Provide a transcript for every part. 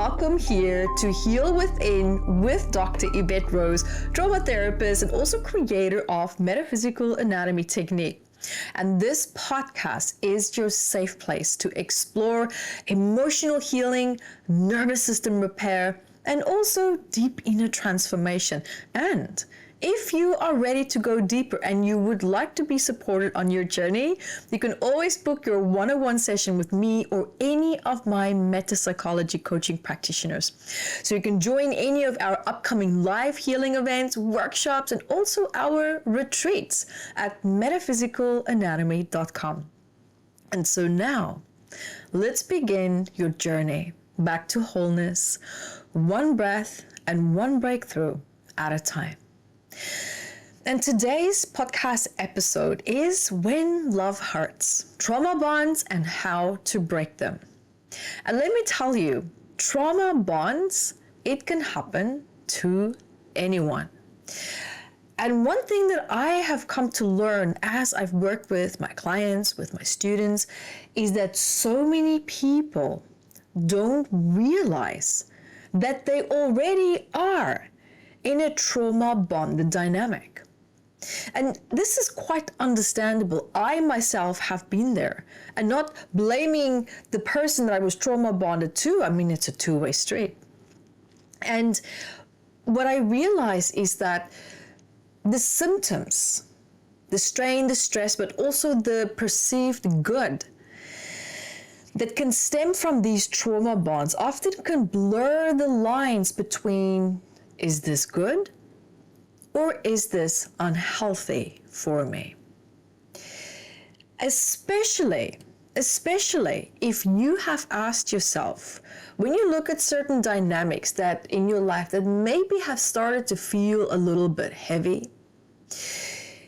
welcome here to Heal Within with Dr. Evette Rose, trauma therapist and also creator of Metaphysical Anatomy Technique. And this podcast is your safe place to explore emotional healing, nervous system repair, and also deep inner transformation. And if you are ready to go deeper and you would like to be supported on your journey, you can always book your one-on-one session with me or any of my meta psychology coaching practitioners. So you can join any of our upcoming live healing events, workshops, and also our retreats at metaphysicalanatomy.com. And so now, let's begin your journey back to wholeness, one breath and one breakthrough at a time. And today's podcast episode is When Love Hurts, Trauma Bonds and How to Break Them. And let me tell you, trauma bonds, it can happen to anyone. And one thing that I have come to learn as I've worked with my clients, with my students, is that so many people don't realize that they already are in a trauma bonded dynamic. And this is quite understandable. I myself have been there, and not blaming the person that I was trauma bonded to. I mean, it's a two-way street. And what I realize is that the symptoms, the strain, the stress, but also the perceived good that can stem from these trauma bonds often can blur the lines between, is this good or is this unhealthy for me? Especially if you have asked yourself, when you look at certain dynamics that in your life that maybe have started to feel a little bit heavy,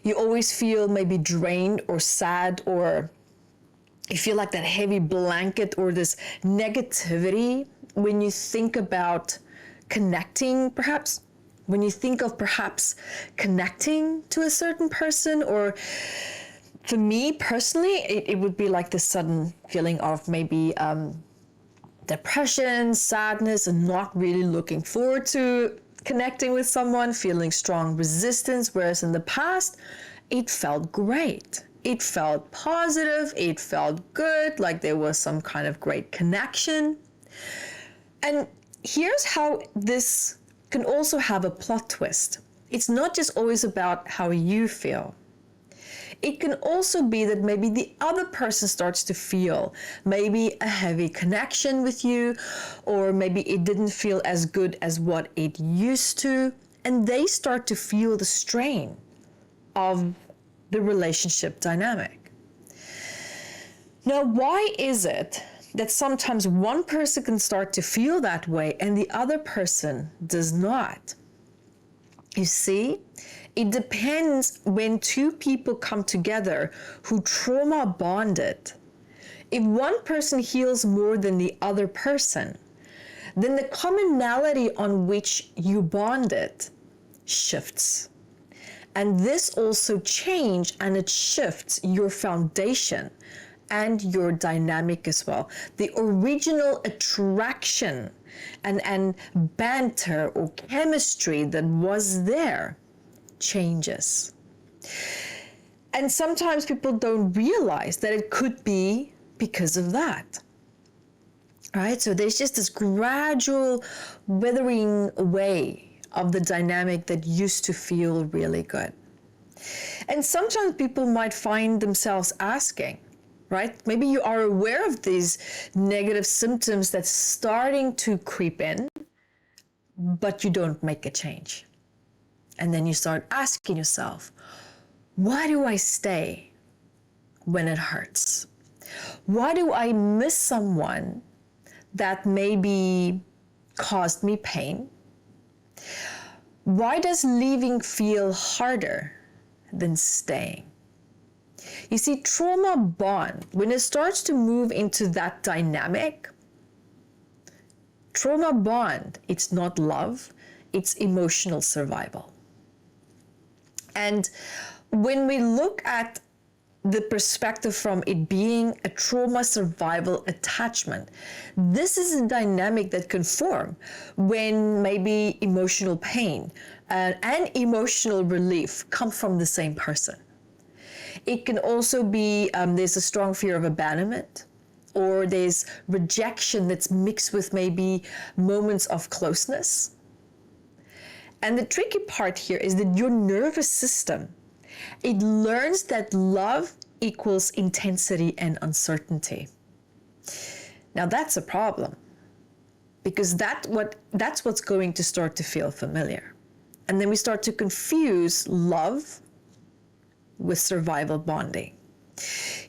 you always feel maybe drained or sad, or you feel like that heavy blanket or this negativity when you think about connecting, perhaps when you think of perhaps connecting to a certain person, or for me personally, it would be like this sudden feeling of maybe depression, sadness, and not really looking forward to connecting with someone, feeling strong resistance, whereas in the past, it felt great. It felt positive, it felt good, like there was some kind of great connection. And here's how this can also have a plot twist. It's not just always about how you feel. It can also be that maybe the other person starts to feel maybe a heavy connection with you, or maybe it didn't feel as good as what it used to, and they start to feel the strain of the relationship dynamic. Now, why is it that sometimes one person can start to feel that way and the other person does not? You see, it depends when two people come together who trauma bonded. If one person heals more than the other person, then the commonality on which you bonded shifts. And this also changes and it shifts your foundation and your dynamic as well. The original attraction and banter or chemistry that was there changes. And sometimes people don't realize that it could be because of that. Right? So there's just this gradual withering away of the dynamic that used to feel really good. And sometimes people might find themselves asking, right? Maybe you are aware of these negative symptoms that's starting to creep in, but you don't make a change. And then you start asking yourself, why do I stay when it hurts? Why do I miss someone that maybe caused me pain? Why does leaving feel harder than staying? You see, trauma bond, when it starts to move into that dynamic, trauma bond, it's not love, it's emotional survival. And when we look at the perspective from it being a trauma survival attachment. This is a dynamic that can form when maybe emotional pain and emotional relief come from the same person. It can also be there's a strong fear of abandonment, or there's rejection that's mixed with maybe moments of closeness. And the tricky part here is that your nervous system, it learns that love equals intensity and uncertainty. Now that's a problem, because that's what's going to start to feel familiar. And then we start to confuse love with survival bonding.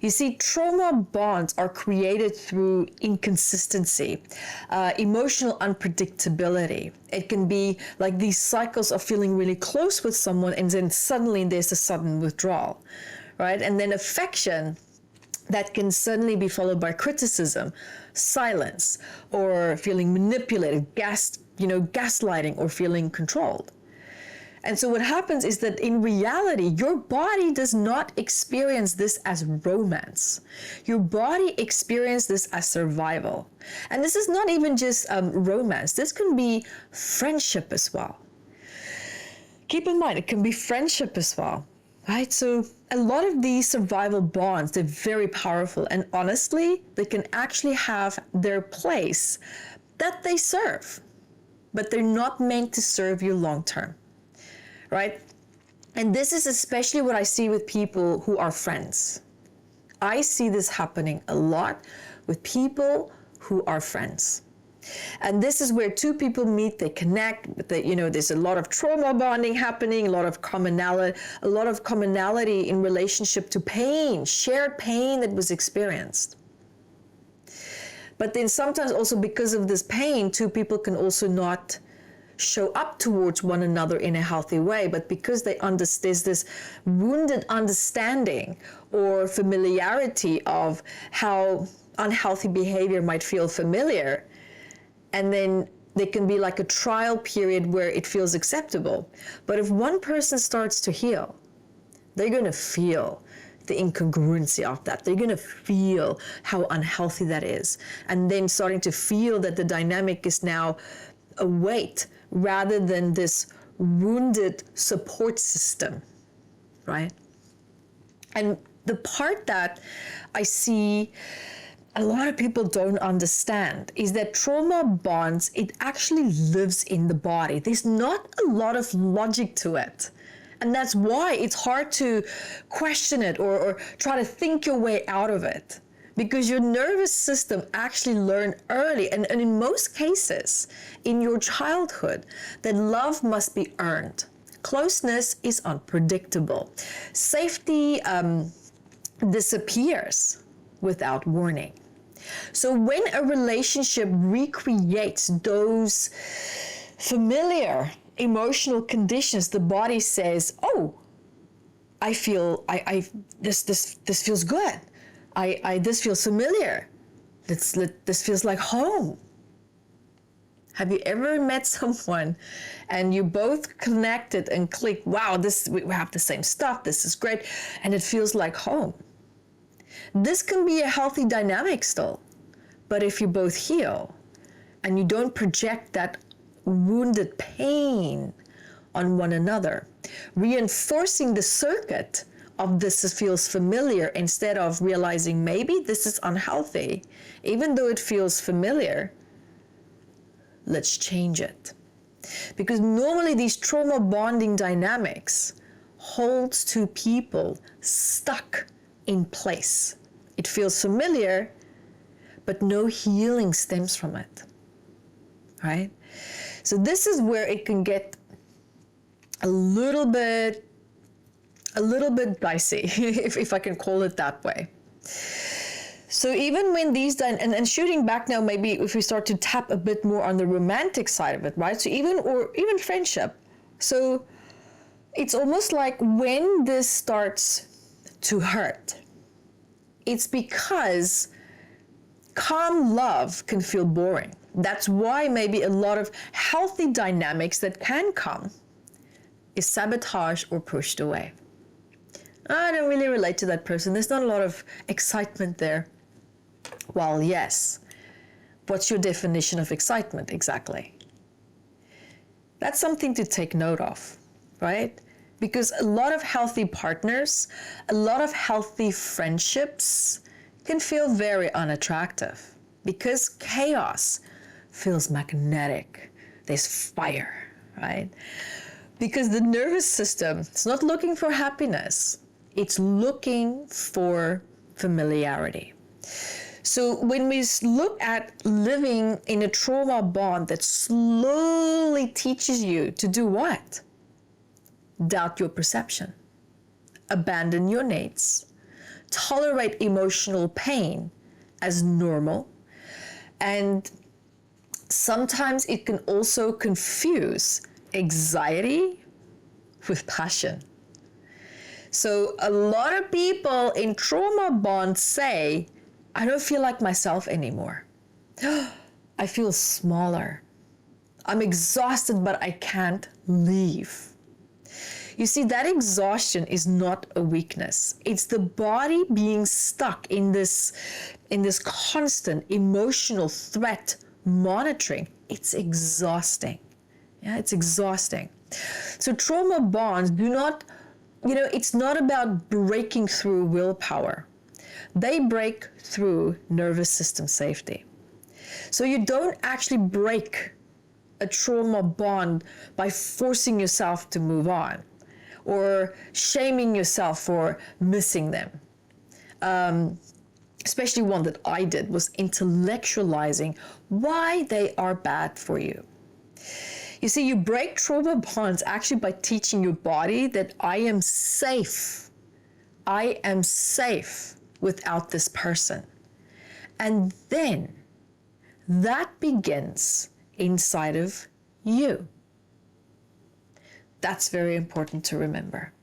You see, trauma bonds are created through inconsistency, emotional unpredictability. It can be like these cycles of feeling really close with someone and then suddenly there's a sudden withdrawal, right? And then affection that can suddenly be followed by criticism, silence, or feeling manipulated, gaslighting, or feeling controlled. And so what happens is that in reality, your body does not experience this as romance. Your body experiences this as survival. And this is not even just romance. This can be friendship as well. Keep in mind, it can be friendship as well, right? So a lot of these survival bonds, they're very powerful. And honestly, they can actually have their place that they serve, but they're not meant to serve you long term. Right? And this is especially what I see with people who are friends. I see this happening a lot with people who are friends. And this is where two people meet, they connect, there's a lot of trauma bonding happening, a lot of commonality in relationship to pain, shared pain that was experienced. But then sometimes also because of this pain, two people can also not show up towards one another in a healthy way, but because there's this wounded understanding or familiarity of how unhealthy behavior might feel familiar, and then there can be like a trial period where it feels acceptable. But if one person starts to heal, they're going to feel the incongruency of that. They're going to feel how unhealthy that is, and then starting to feel that the dynamic is now a weight rather than this wounded support system, right? And the part that I see a lot of people don't understand is that trauma bonds, it actually lives in the body. There's not a lot of logic to it. And that's why it's hard to question it or try to think your way out of it. Because your nervous system actually learned early, and in most cases, in your childhood, that love must be earned. Closeness is unpredictable. Safety disappears without warning. So when a relationship recreates those familiar emotional conditions, the body says, "Oh, I feel this feels good. This feels familiar. This feels like home." Have you ever met someone and you both connected and clicked? Wow, we have the same stuff. This is great, and it feels like home. This can be a healthy dynamic still, but if you both heal and you don't project that wounded pain on one another, reinforcing the circuit of this feels familiar instead of realizing maybe this is unhealthy, even though it feels familiar, let's change it. Because normally these trauma bonding dynamics holds two people stuck in place. It feels familiar, but no healing stems from it, right? So this is where it can get a little bit dicey, if I can call it that way. So even when these, and shooting back now, maybe if we start to tap a bit more on the romantic side of it, right? So even friendship. So it's almost like when this starts to hurt, it's because calm love can feel boring. That's why maybe a lot of healthy dynamics that can come is sabotaged or pushed away. I don't really relate to that person. There's not a lot of excitement there. Well, yes. What's your definition of excitement exactly? That's something to take note of, right? Because a lot of healthy partners, a lot of healthy friendships can feel very unattractive because chaos feels magnetic. There's fire, right? Because the nervous system is not looking for happiness. It's looking for familiarity. So when we look at living in a trauma bond that slowly teaches you to do what? Doubt your perception, abandon your needs, tolerate emotional pain as normal, and sometimes it can also confuse anxiety with passion. So a lot of people in trauma bonds say, I don't feel like myself anymore. I feel smaller. I'm exhausted, but I can't leave. You see, that exhaustion is not a weakness. It's the body being stuck in this constant emotional threat monitoring. It's exhausting. Yeah, it's exhausting. So trauma bonds do not, it's not about breaking through willpower. They break through nervous system safety. So you don't actually break a trauma bond by forcing yourself to move on or shaming yourself for missing them. Especially one that I did was intellectualizing why they are bad for you. You see, you break trauma bonds actually by teaching your body that I am safe. I am safe without this person. And then that begins inside of you. That's very important to remember.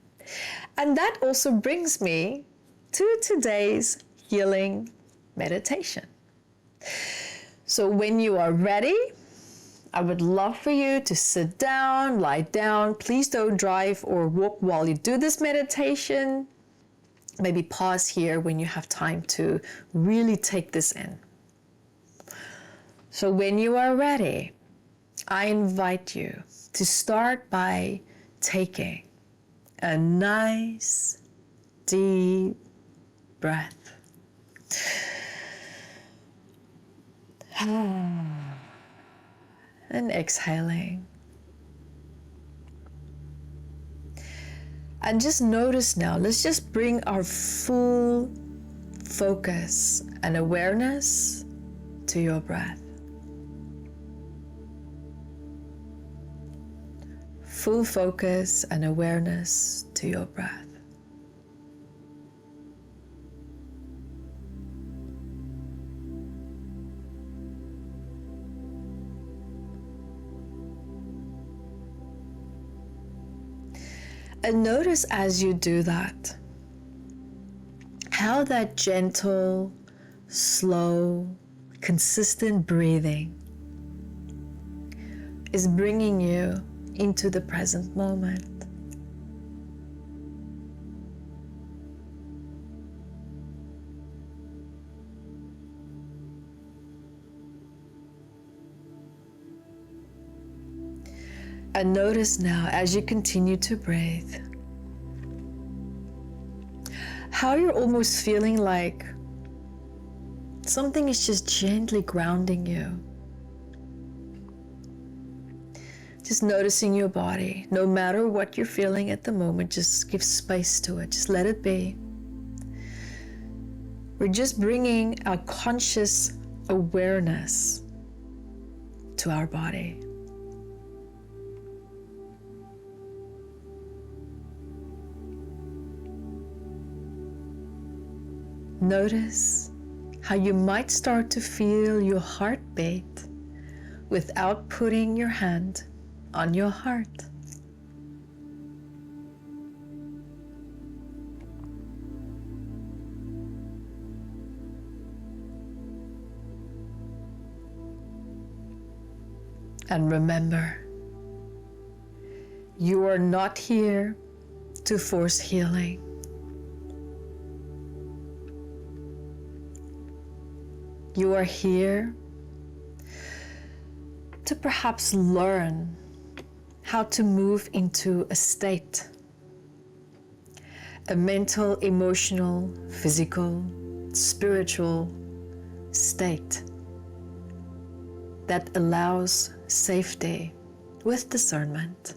And that also brings me to today's healing meditation. So when you are ready, I would love for you to sit down, lie down. Please don't drive or walk while you do this meditation. Maybe pause here when you have time to really take this in. So when you are ready, I invite you to start by taking a nice, deep breath. And exhaling. And just notice now, let's just bring our full focus and awareness to your breath. Full focus and awareness to your breath. And notice as you do that, how that gentle, slow, consistent breathing is bringing you into the present moment. And notice now, as you continue to breathe, how you're almost feeling like something is just gently grounding you. Just noticing your body. No matter what you're feeling at the moment, just give space to it. Just let it be. We're just bringing our conscious awareness to our body. Notice how you might start to feel your heartbeat without putting your hand on your heart. And remember, you are not here to force healing. You are here to perhaps learn how to move into a state, a mental, emotional, physical, spiritual state that allows safety with discernment.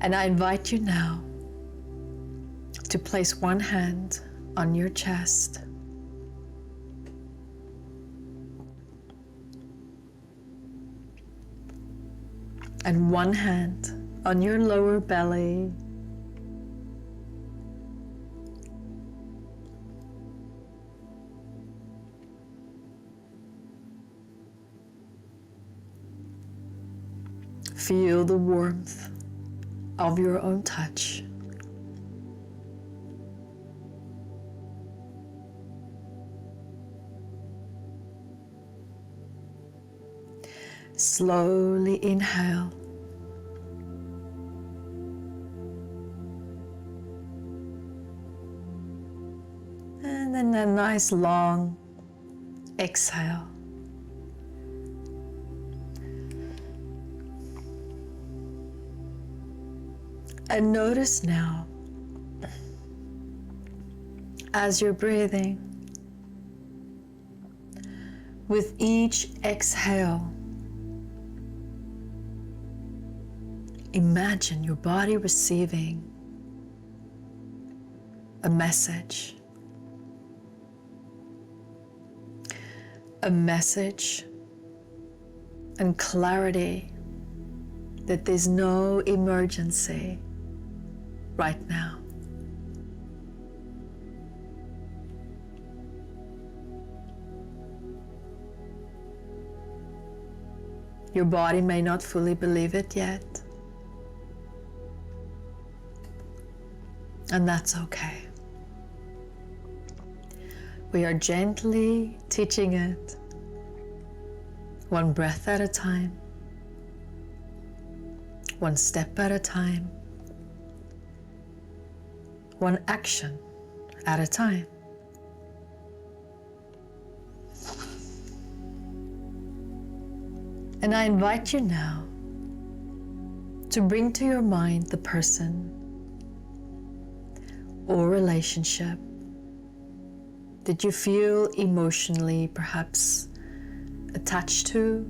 And I invite you now to place one hand on your chest and one hand on your lower belly. Feel the warmth of your own touch. Slowly inhale. And then a nice long exhale. And notice now, as you're breathing, with each exhale, imagine your body receiving a message. A message and clarity that there's no emergency right now. Your body may not fully believe it yet, and that's okay. We are gently teaching it, one breath at a time, one step at a time, one action at a time. And I invite you now to bring to your mind the person or relationship that you feel emotionally perhaps attached to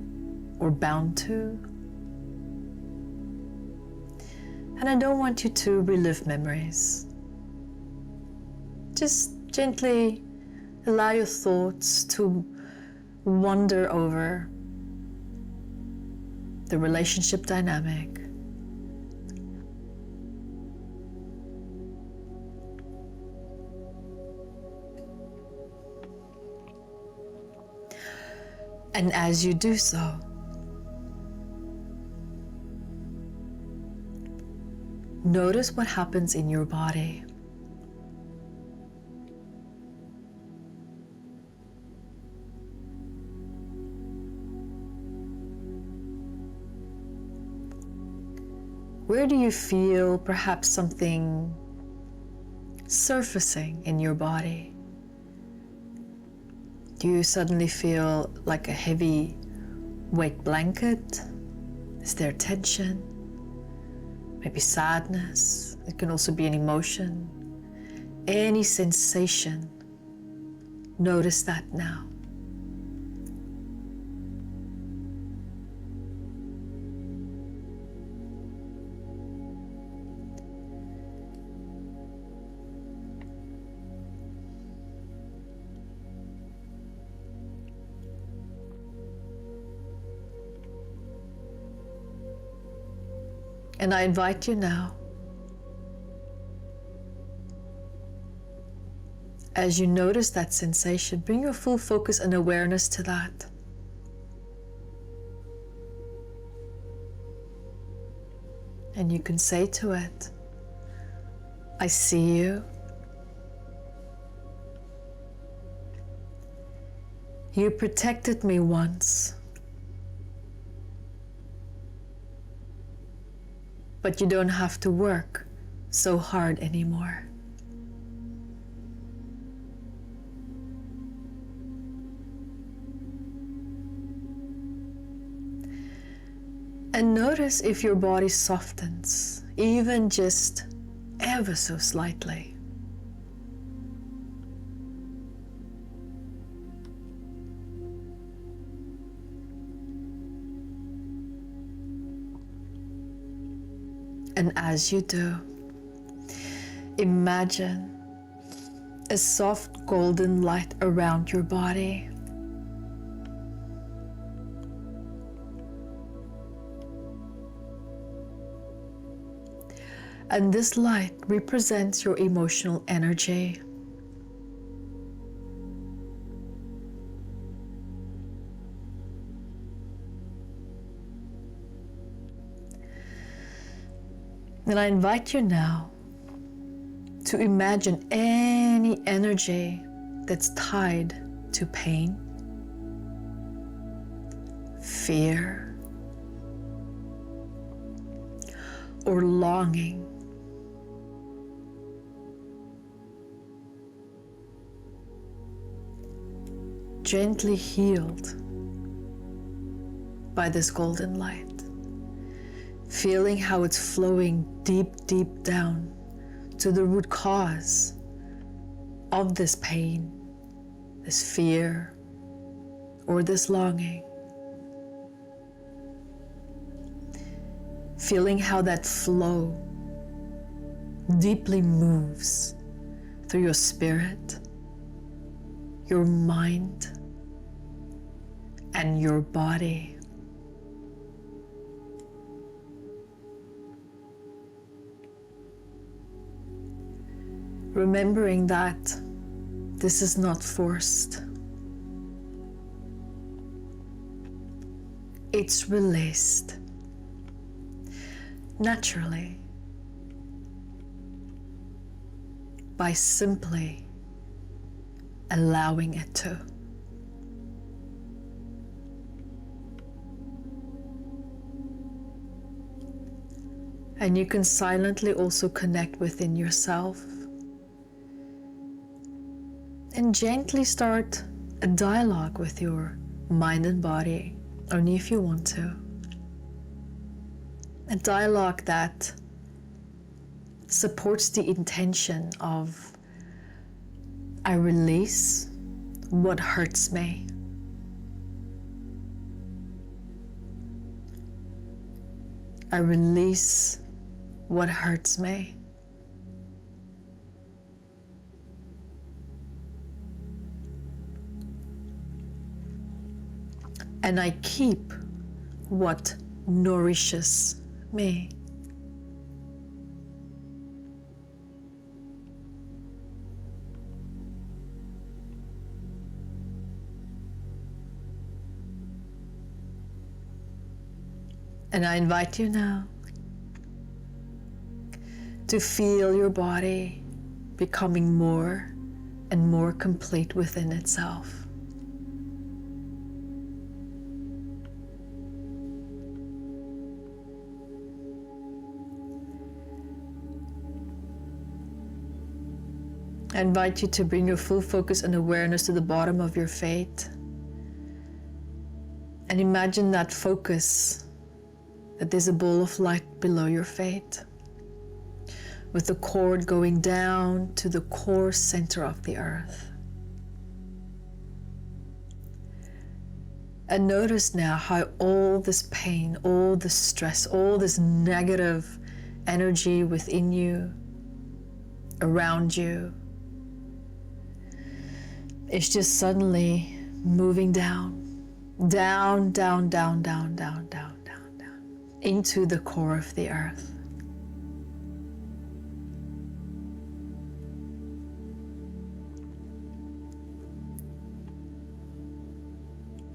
or bound to. And I don't want you to relive memories. Just gently allow your thoughts to wander over the relationship dynamic. And as you do so, notice what happens in your body. Where do you feel perhaps something surfacing in your body? Do you suddenly feel like a heavy weight blanket? Is there tension? Maybe sadness? It can also be an emotion. Any sensation, notice that now. And I invite you now, as you notice that sensation, bring your full focus and awareness to that. And you can say to it, I see you. You protected me once, but you don't have to work so hard anymore. And notice if your body softens, even just ever so slightly. And as you do, imagine a soft golden light around your body. And this light represents your emotional energy. And I invite you now to imagine any energy that's tied to pain, fear, or longing. Gently healed by this golden light. Feeling how it's flowing deep, deep down to the root cause of this pain, this fear, or this longing. Feeling how that flow deeply moves through your spirit, your mind, and your body. Remembering that this is not forced. It's released naturally by simply allowing it to. And you can silently also connect within yourself and gently start a dialogue with your mind and body, only if you want to. A dialogue that supports the intention of, I release what hurts me. I release what hurts me. And I keep what nourishes me. And I invite you now to feel your body becoming more and more complete within itself. I invite you to bring your full focus and awareness to the bottom of your feet. And imagine that focus, that there's a ball of light below your feet, with the cord going down to the core center of the earth. And notice now how all this pain, all this stress, all this negative energy within you, around you, is just suddenly moving down, down, down, down, down, down, down, down, down, into the core of the earth.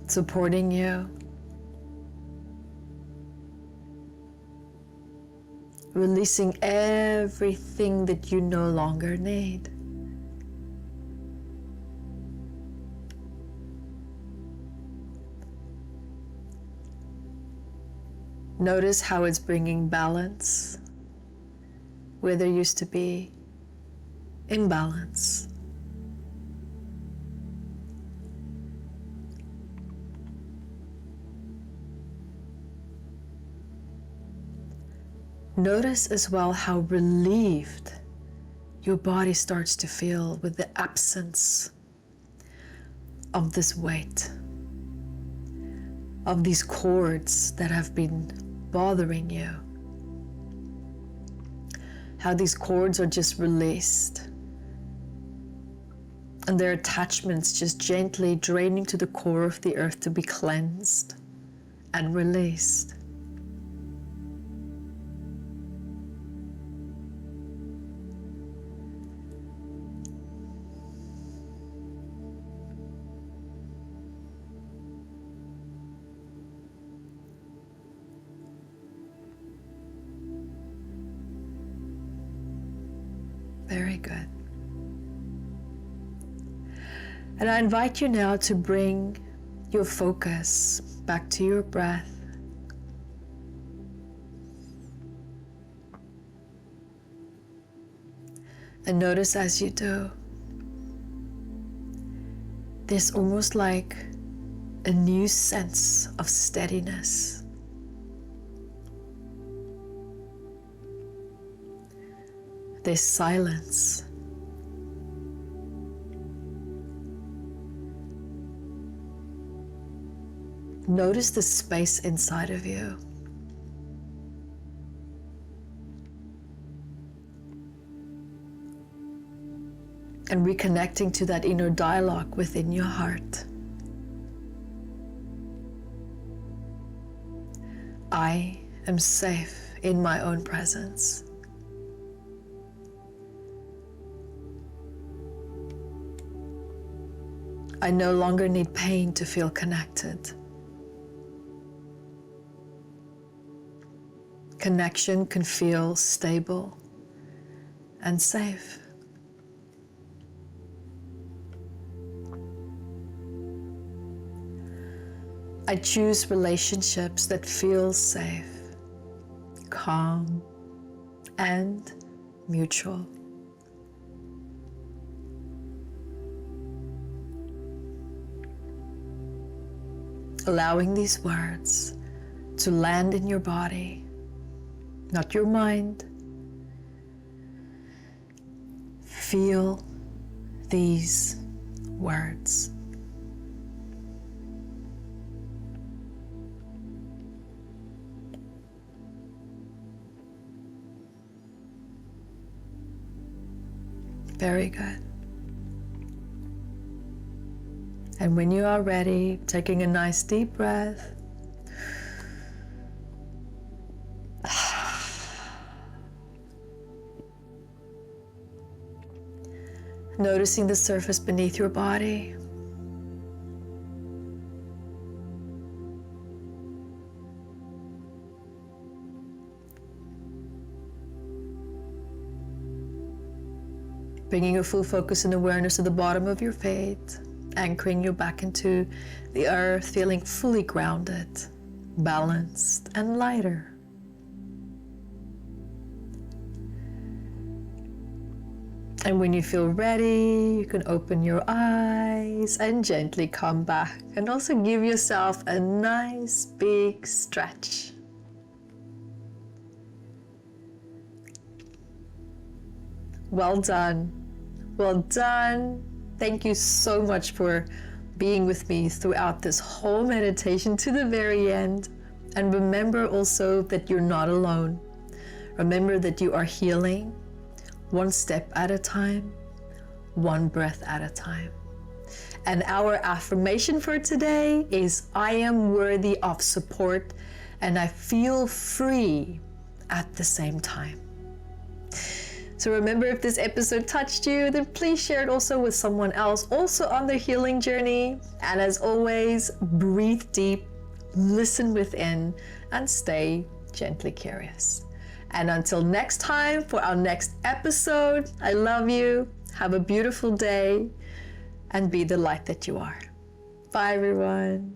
Supporting you, releasing everything that you no longer need. Notice how it's bringing balance where there used to be imbalance. Notice as well how relieved your body starts to feel with the absence of this weight, of these cords that have been bothering you. How these cords are just released, and their attachments just gently draining to the core of the earth to be cleansed and released. Very good. And I invite you now to bring your focus back to your breath. And notice as you do, there's almost like a new sense of steadiness. There's silence. Notice the space inside of you. And reconnecting to that inner dialogue within your heart. I am safe in my own presence. I no longer need pain to feel connected. Connection can feel stable and safe. I choose relationships that feel safe, calm, and mutual. Allowing these words to land in your body, not your mind. Feel these words. Very good. And when you are ready, taking a nice deep breath. Noticing the surface beneath your body. Bringing your full focus and awareness to the bottom of your feet, anchoring you back into the earth, feeling fully grounded, balanced, and lighter. And when you feel ready, you can open your eyes and gently come back, and also give yourself a nice big stretch. Well done. Well done. Thank you so much for being with me throughout this whole meditation to the very end. And remember also that you're not alone. Remember that you are healing one step at a time, one breath at a time. And our affirmation for today is, I am worthy of support and I feel free at the same time. So remember, if this episode touched you, then please share it also with someone else, also on their healing journey. And as always, breathe deep, listen within, and stay gently curious. And until next time for our next episode, I love you. Have a beautiful day and be the light that you are. Bye, everyone.